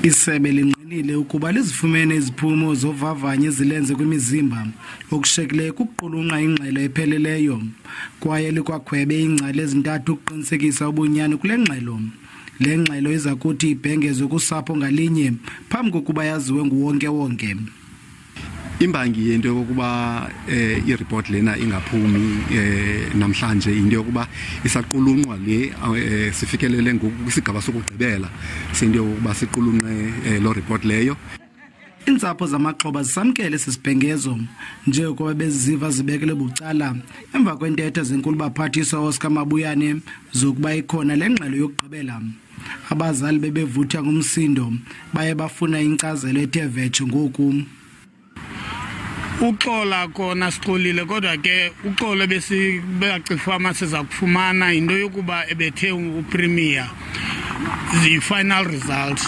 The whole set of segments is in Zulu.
Isebe linqinile ukuba lizifumene iziphumo zovavanya ezilenze kwimizimba okushekileyo kuqulunqa ingxelo epheleleyo kwaye likwakhwebe ingcali ezintathu ukuqinisekisa ubunyani kule ngxelo. Le ngxelo iza kuthi ibhengezwe kusapho ngalinye phambi kokuba yaziwe nguwonke-wonke. Imbangi yento yokuba i-report lena ingaphumi namhlanje into yokuba isaqulunqwa le sifikelele ngokusigaba sokugqibela sento yokuba siqulunqe lo report leyo. Iintsapho zamaxhoba zisamkele sisibhengezo njengokuba beziva zibekele bucala emva kwentetho zenkulu baphathiswa Oscar Mabuyane zokuba ikhona le ngxelo yokugqibela. Abazali bebevutha ngumsindo baye bafuna inkcazelo ethe vetshe ngoku. Uxola kona sixolile kodwa ke uxolo besibacifama siza kufumana into yokuba ebethe upremier the final result.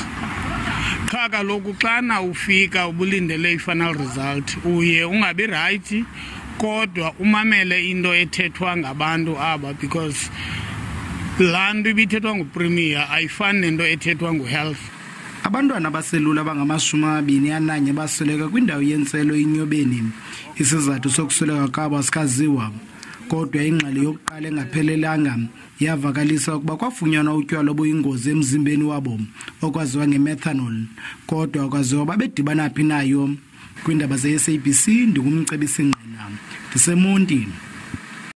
Cha kaloku xana ufika ubulindele i-final result uye ungabi right kodwa umamele into ethethwa ngabantu aba because laa nto ibithethwa ngupremier ayifani nento ethethwa nguhealth. Abantwana abaselula abangama-21 basweleka kwindawo yentselo eNyobeni. Isizathu sokusweleka kwabo asikaziwa, kodwa ingxelo yokuqala engaphelelanga yavakalisa ukuba kwafunyanwa utywala obuyingozi emzimbeni wabo okwaziwa ngemethanol, kodwa akwaziwa babedibana phi nayo. Kwiindaba ze-SABC ndingumcebisi ngqina, ndiseMonti.